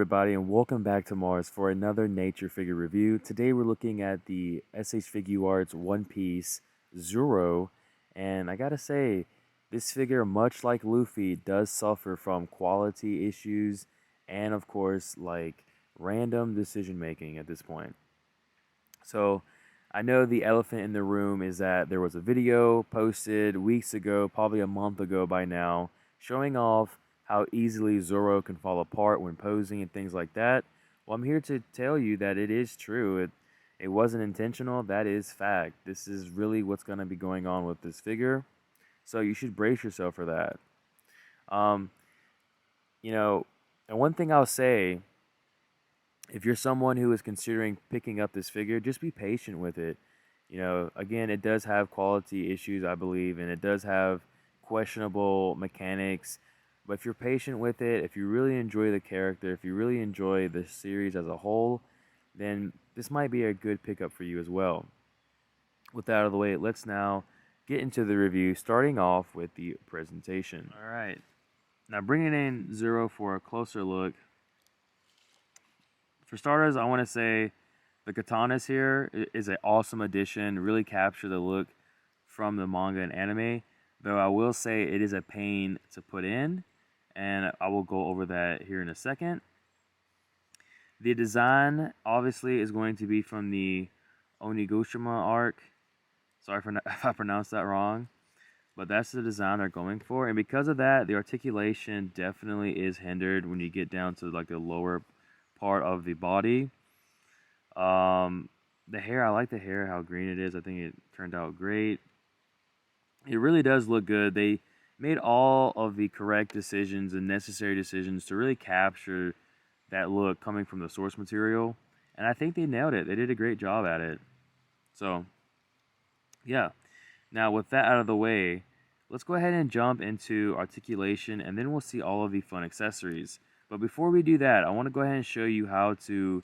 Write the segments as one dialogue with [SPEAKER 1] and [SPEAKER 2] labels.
[SPEAKER 1] everybody, and welcome back to M.A.R.S for another nature figure review. Today we're looking at the SH Figuarts One Piece Zoro, and I gotta say, this figure, much like Luffy, does suffer from quality issues and, of course, like random decision making at this point. So, I know the elephant in the room is that there was a video posted weeks ago, probably a month ago by now, showing off how easily Zoro can fall apart when posing and things like that. Well, I'm here to tell you that it is true. It wasn't intentional. That is fact. This is really what's going to be going on with this figure. So you should brace yourself for that. Um, and one thing I'll say, if you're someone who is considering picking up this figure, just be patient with it. Again, it does have quality issues, I believe, and it does have questionable mechanics. But if you're patient with it, if you really enjoy the character, if you really enjoy the series as a whole, then this might be a good pickup for you as well. With that out of the way, let's now get into the review, starting off with the presentation. All right. Now bringing in Zoro for a closer look. For starters, I want to say the katanas here is an awesome addition, really capture the look from the manga and anime, though I will say it is a pain to put in, and I will go over that here in a second. The design, obviously, is going to be from the Onigashima arc. Sorry if I pronounced that wrong, but that's the design they're going for, and because of that, the articulation definitely is hindered when you get down to like the lower part of the body. The hair, I like the hair, how green it is. I think it turned out great. It really does look good. They made all of the correct decisions and necessary decisions to really capture that look coming from the source material, and I think they nailed it. They did a great job at it. So yeah, now with that out of the way, let's go ahead and jump into articulation, and then we'll see all of the fun accessories. But before we do that, I want to go ahead and show you how to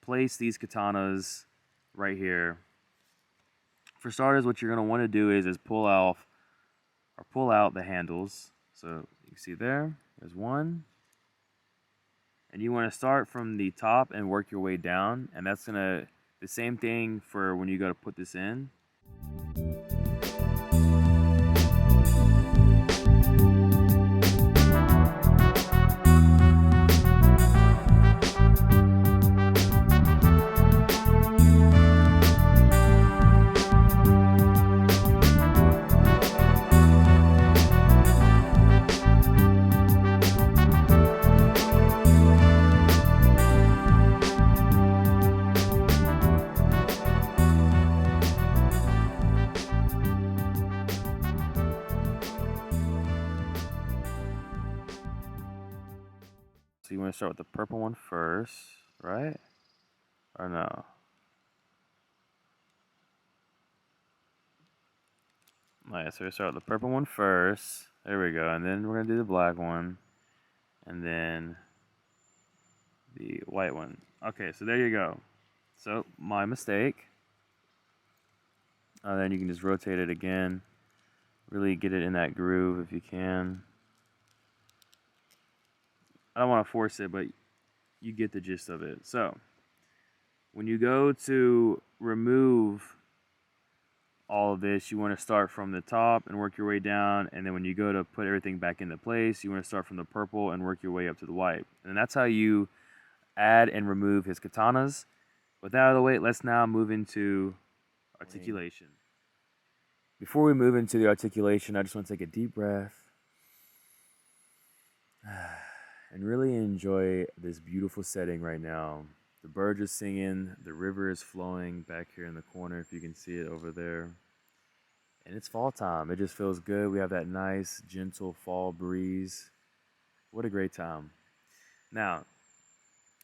[SPEAKER 1] place these katanas right here. For starters, what you're going to want to do is pull out the handles. So you can see there's one. And you want to start from the top and work your way down. And that's the same thing for when you go to put this in. So you want to start with the purple one first, right? Or no? Alright, so we start with the purple one first. There we go. And then we're going to do the black one. And then the white one. Okay, so there you go. So, my mistake. Then you can just rotate it again. Really get it in that groove if you can. I don't want to force it, but you get the gist of it. So, when you go to remove all of this, you want to start from the top and work your way down, and then when you go to put everything back into place, you want to start from the purple and work your way up to the white. And that's how you add and remove his katanas. With that out of the way, let's now move into articulation. Before we move into the articulation, I just want to take a deep breath and really enjoy this beautiful setting right now. The birds are singing, the river is flowing back here in the corner, if you can see it over there. And it's fall time. It just feels good. We have that nice, gentle fall breeze. What a great time. Now,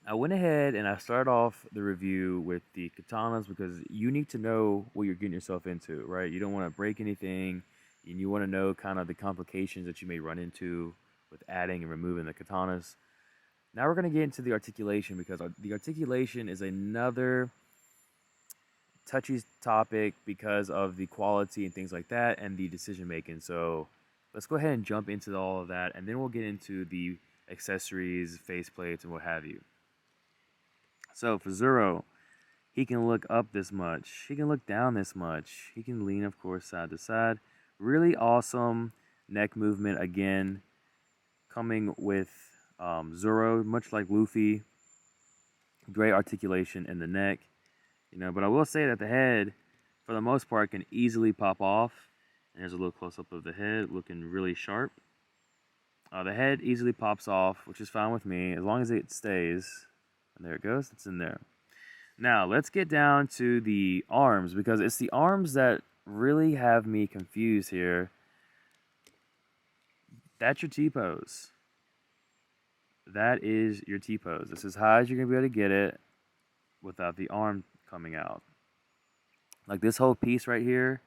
[SPEAKER 1] I went ahead and I started off the review with the katanas because you need to know what you're getting yourself into, right? You don't want to break anything, and you want to know kind of the complications that you may run into with adding and removing the katanas. Now we're going to get into the articulation because the articulation is another touchy topic because of the quality and things like that and the decision making. So let's go ahead and jump into all of that, and then we'll get into the accessories, faceplates, and what have you. So for Zoro, he can look up this much. He can look down this much. He can lean, of course, side to side. Really awesome neck movement again, coming with Zoro, much like Luffy. Great articulation in the neck, But I will say that the head, for the most part, can easily pop off. And there's a little close up of the head, looking really sharp. The head easily pops off, which is fine with me as long as it stays. And there it goes. It's in there. Now, let's get down to the arms, because it's the arms that really have me confused here. That's your T-pose. That is your T-pose. This is as high as you're going to be able to get it without the arm coming out. Like this whole piece right here,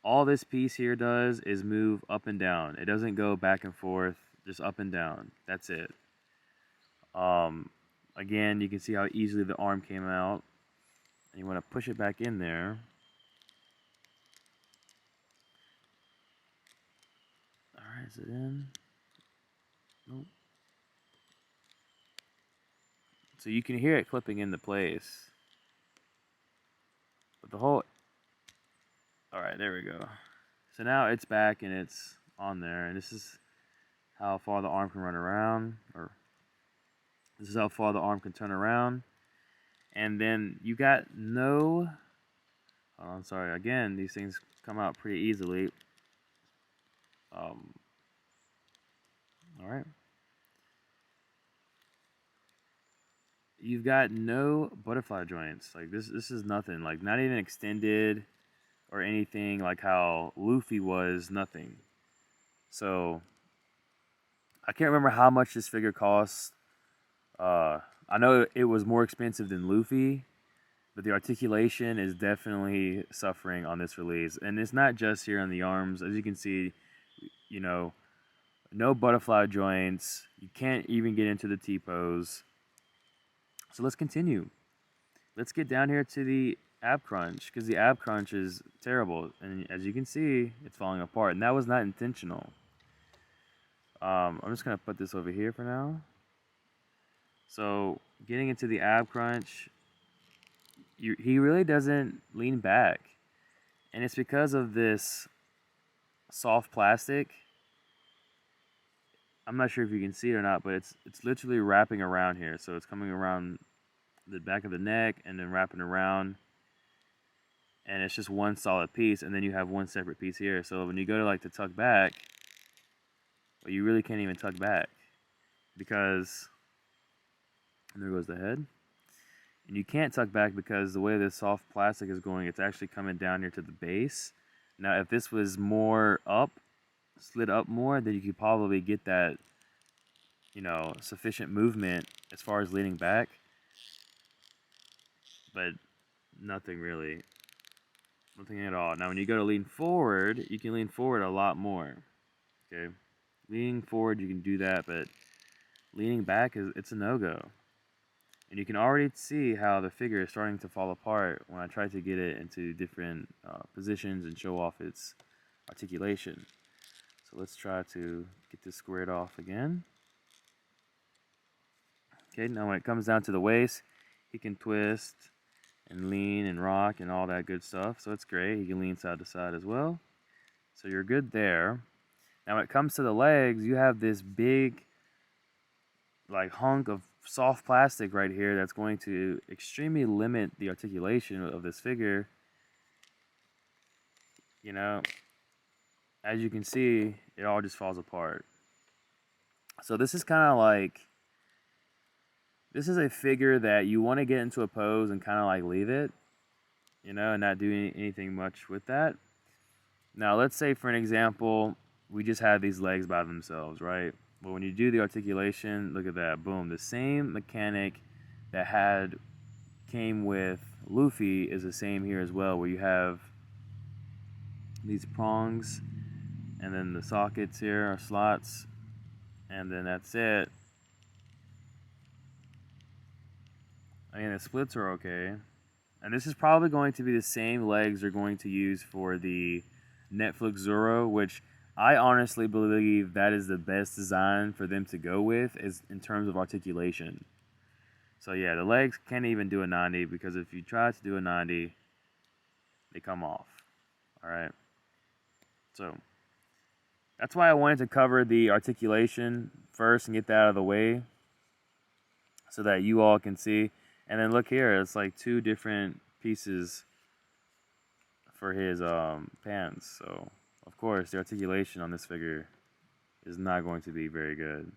[SPEAKER 1] all this piece here does is move up and down. It doesn't go back and forth, just up and down. That's it. Again, you can see how easily the arm came out. And you want to push it back in there. Alright, is it in? Nope. So you can hear it clipping into place. But the whole... Alright, there we go. So now it's back and it's on there. And this is how far the arm can run around. Or this is how far the arm can turn around. And then you got no... Oh, I'm sorry. Again, these things come out pretty easily. Alright. You've got no butterfly joints. Like this is nothing. Like not even extended or anything like how Luffy was, nothing. So I can't remember how much this figure costs. I know it was more expensive than Luffy, but the articulation is definitely suffering on this release. And it's not just here on the arms. As you can see, no butterfly joints. You can't even get into the T-pose. So let's continue. Let's get down here to the ab crunch, because the ab crunch is terrible. And as you can see, it's falling apart. And that was not intentional. I'm just going to put this over here for now. So getting into the ab crunch, he really doesn't lean back. And it's because of this soft plastic. I'm not sure if you can see it or not, but it's literally wrapping around here. So it's coming around the back of the neck and then wrapping around. And it's just one solid piece, and then you have one separate piece here. So when you go to tuck back, well, you really can't even tuck back, because and there goes the head. And you can't tuck back because the way this soft plastic is going, it's actually coming down here to the base. Now, if this was more up, slid up more, then you could probably get that, sufficient movement as far as leaning back. But nothing really. Nothing at all. Now, when you go to lean forward, you can lean forward a lot more. Okay? Leaning forward, you can do that, but leaning back, it's a no-go. And you can already see how the figure is starting to fall apart when I try to get it into different positions and show off its articulation. So let's try to get this squared off again. Okay, now when it comes down to the waist, he can twist and lean and rock and all that good stuff. So it's great. He can lean side to side as well. So you're good there. Now when it comes to the legs, you have this big hunk of soft plastic right here that's going to extremely limit the articulation of this figure. As you can see, it all just falls apart. So this is kind of this is a figure that you want to get into a pose and kind of leave it, and not do anything much with that. Now, let's say for an example, we just have these legs by themselves, right? But when you do the articulation, look at that, boom. The same mechanic that came with Luffy is the same here as well, where you have these prongs, and then the sockets here are slots, and then that's it. I mean, the splits are okay. And this is probably going to be the same legs they're going to use for the Netflix Zoro, which I honestly believe that is the best design for them to go with is in terms of articulation. So yeah, the legs can't even do a 90 because if you try to do a 90, they come off. All right. So that's why I wanted to cover the articulation first and get that out of the way so that you all can see. And then look here, it's like two different pieces for his pants. So of course the articulation on this figure is not going to be very good.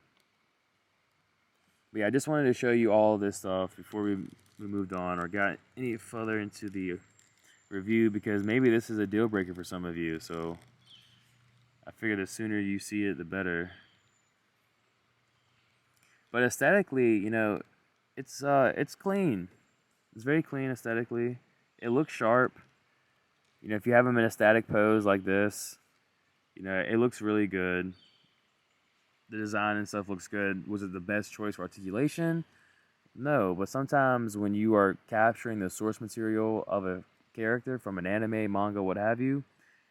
[SPEAKER 1] But yeah, I just wanted to show you all this stuff before we moved on or got any further into the review because maybe this is a deal breaker for some of you. So I figured the sooner you see it, the better. But aesthetically, you know, it's clean. It's very clean aesthetically. It looks sharp. You know, if you have him in a static pose like this, you know, it looks really good. The design and stuff looks good. Was it the best choice for articulation? No, but sometimes when you are capturing the source material of a character from an anime, manga, what have you,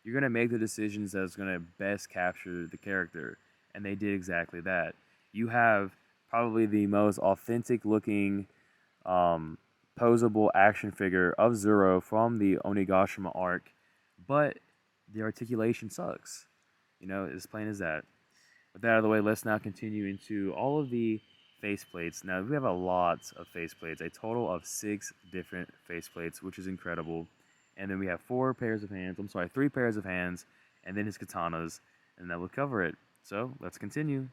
[SPEAKER 1] you're going to make the decisions that's going to best capture the character. And they did exactly that. You have probably the most authentic looking posable action figure of Zoro from the Onigashima arc, but the articulation sucks. You know, as plain as that. With that out of the way, let's now continue into all of the faceplates. Now, we have a lot of faceplates, a total of 6 different faceplates, which is incredible. And then we have 3 pairs of hands, and then his katanas, and that will cover it. So, let's continue.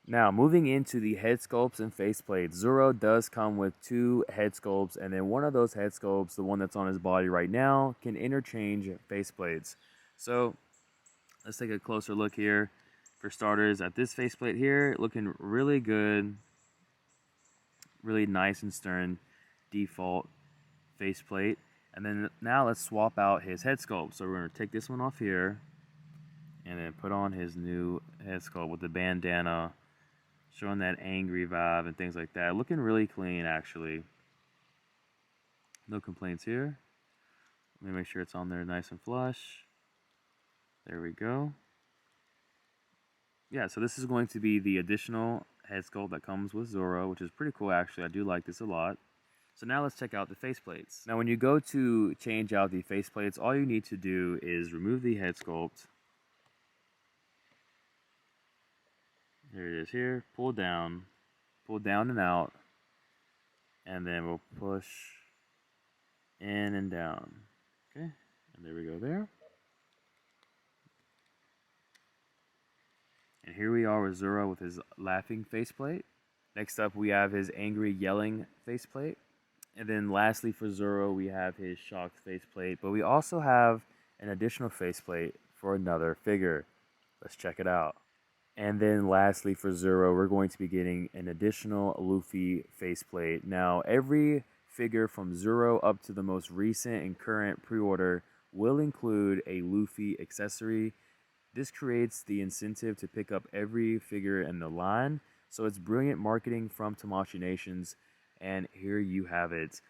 [SPEAKER 1] Now, moving into the head sculpts and faceplates, Zoro does come with 2 head sculpts, and then one of those head sculpts, the one that's on his body right now, can interchange faceplates. So, let's take a closer look here. For starters, at this faceplate here, looking really good, really nice and stern default faceplate. And then now let's swap out his head sculpt. So we're going to take this one off here and then put on his new head sculpt with the bandana, showing that angry vibe and things like that. Looking really clean, actually. No complaints here. Let me make sure it's on there nice and flush. There we go. Yeah, so this is going to be the additional head sculpt that comes with Zoro, which is pretty cool actually. I do like this a lot. So now let's check out the faceplates. Now when you go to change out the faceplates, all you need to do is remove the head sculpt. Here it is here. Pull down and out. And then we'll push in and down. Okay, and there we go there. And here we are with Zoro with his laughing faceplate. Next up, we have his angry yelling faceplate. And then lastly for Zoro, we have his shocked faceplate. But we also have an additional faceplate for another figure. Let's check it out. And then lastly for Zoro, we're going to be getting an additional Luffy faceplate. Now, every figure from Zoro up to the most recent and current pre-order will include a Luffy accessory. This creates the incentive to pick up every figure in the line, so it's brilliant marketing from Tamashii Nations, and here you have it.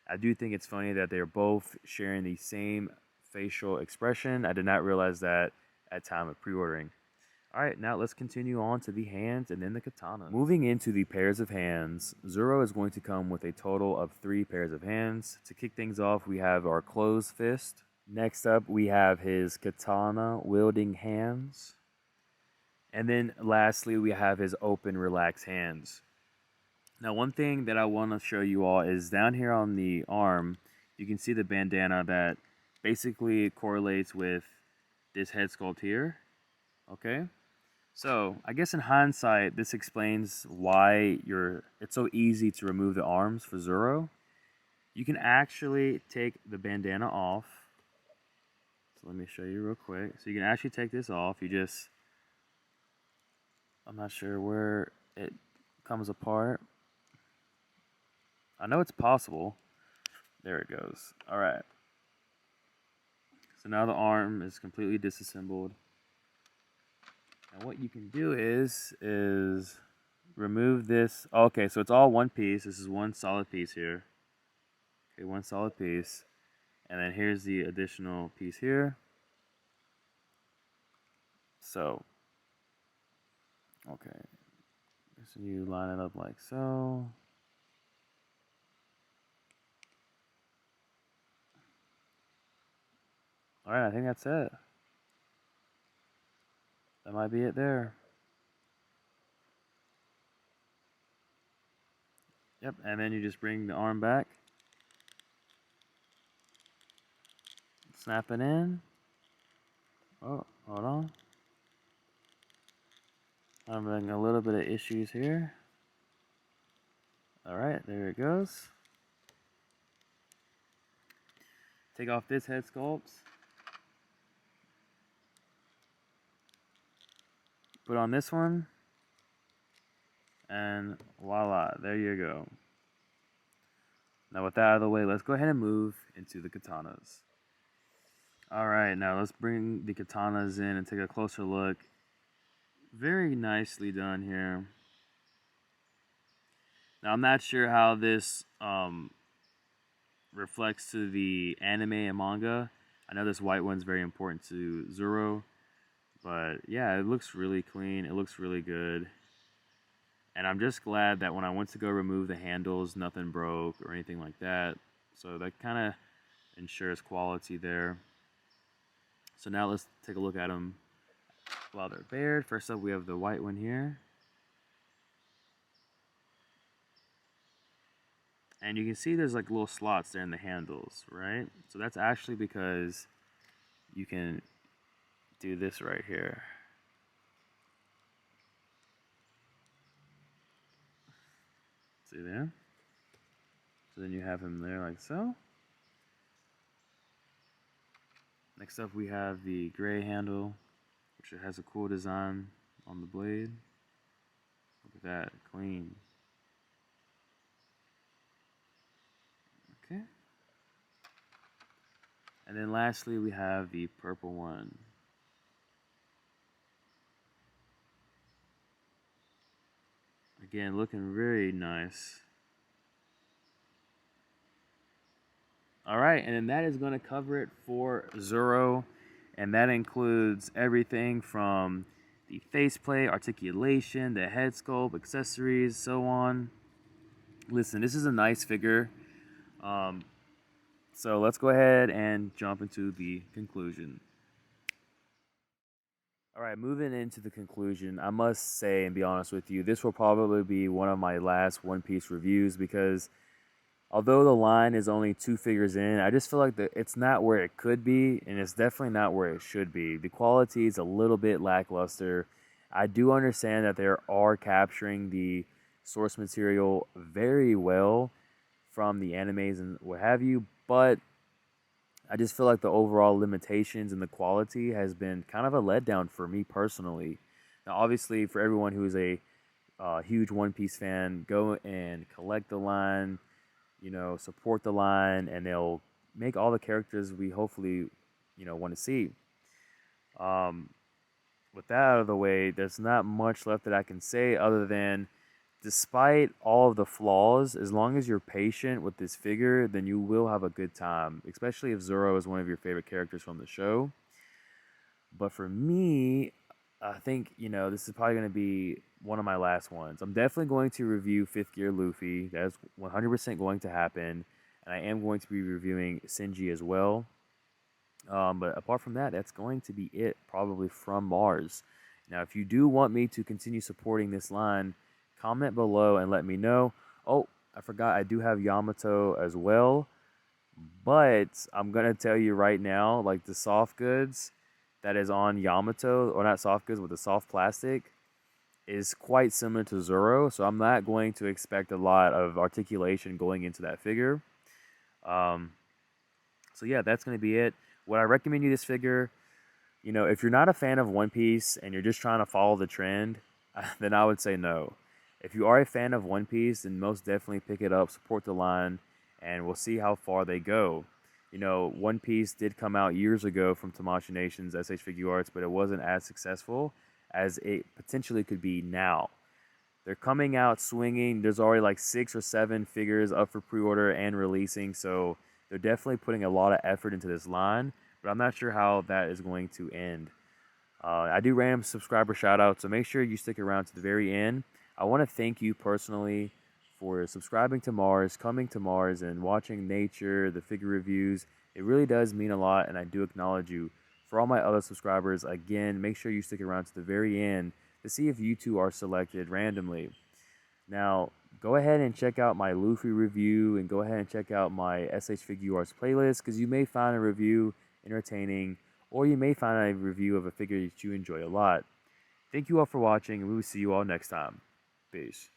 [SPEAKER 1] I do think it's funny that they're both sharing the same facial expression. I did not realize that at time of pre-ordering. Alright, now let's continue on to the hands and then the katana. Moving into the pairs of hands, Zoro is going to come with a total of 3 pairs of hands. To kick things off, we have our closed fist. Next up, we have his katana wielding hands. And then lastly, we have his open, relaxed hands. Now, one thing that I want to show you all is down here on the arm, you can see the bandana that basically correlates with this head sculpt here. Okay? So, I guess in hindsight, this explains why it's so easy to remove the arms for Zoro. You can actually take the bandana off. So let me show you real quick. So you can actually take this off. I'm not sure where it comes apart. I know it's possible. There it goes. All right. So now the arm is completely disassembled. And what you can do is remove this. Okay, so it's all one piece. This is one solid piece here. Okay, one solid piece. And then here's the additional piece here. so. Okay. So you line it up like so. Alright, I think that's it. That might be it there. Yep, and then you just bring the arm back. Snap it in. Oh, hold on. I'm having a little bit of issues here. Alright, there it goes. Take off this head sculpt. Put on this one. And voila, there you go. Now with that out of the way, let's go ahead and move into the katanas. Alright, now let's bring the katanas in and take a closer look. Very nicely done here. Now I'm not sure how this reflects to the anime and manga. I know this white one's very important to Zoro. But yeah, it looks really clean. It looks really good. And I'm just glad that when I went to go remove the handles, nothing broke or anything like that. So that kind of ensures quality there. So now let's take a look at them while they're bared. First up, we have the white one here. And you can see there's like little slots there in the handles, right? So that's actually because you can do this right here. See there? So then you have him there like so. Next up we have the gray handle, which has a cool design on the blade. Look at that, clean. Okay. And then lastly we have the purple one. Again, looking very nice. Alright, and then that is going to cover it for Zoro. And that includes everything from the faceplate, articulation, the head sculpt, accessories, so on. Listen, this is a nice figure. So let's go ahead and jump into the conclusion. Alright, moving into the conclusion, I must say and be honest with you, this will probably be one of my last One Piece reviews because although the line is only 2 figures in, I just feel like it's not where it could be, and it's definitely not where it should be. The quality is a little bit lackluster. I do understand that they are capturing the source material very well from the animes and what have you, but I just feel like the overall limitations in the quality has been kind of a letdown for me personally. Now, obviously, for everyone who is a huge One Piece fan, go and collect the line, support the line, and they'll make all the characters we hopefully, want to see. With that out of the way, there's not much left that I can say other than, despite all of the flaws, as long as you're patient with this figure, then you will have a good time, especially if Zoro is one of your favorite characters from the show. But for me, I think, this is probably going to be one of my last ones. I'm definitely going to review 5th Gear Luffy. That's 100% going to happen. And I am going to be reviewing Shinji as well. But apart from that, that's going to be it, probably from M.A.R.S. Now, if you do want me to continue supporting this line, comment below and let me know. Oh, I forgot, I do have Yamato as well. But I'm going to tell you right now, like the soft goods that is on Yamato, or not soft goods, but the soft plastic, is quite similar to Zoro. So I'm not going to expect a lot of articulation going into that figure. So yeah, that's going to be it. Would I recommend you this figure? If you're not a fan of One Piece and you're just trying to follow the trend, then I would say no. If you are a fan of One Piece, then most definitely pick it up, support the line, and we'll see how far they go. One Piece did come out years ago from Tamashii Nation's SH Figuarts, but it wasn't as successful as it potentially could be now. They're coming out swinging. There's already like 6 or 7 figures up for pre-order and releasing, so they're definitely putting a lot of effort into this line, but I'm not sure how that is going to end. I do random subscriber shout outs, so make sure you stick around to the very end. I want to thank you personally for subscribing to Mars, coming to Mars, and watching nature, the figure reviews. It really does mean a lot, and I do acknowledge you. For all my other subscribers, again, make sure you stick around to the very end to see if you two are selected randomly. Now, go ahead and check out my Luffy review and go ahead and check out my SH Figuarts playlist because you may find a review entertaining or you may find a review of a figure that you enjoy a lot. Thank you all for watching and we will see you all next time. Peace.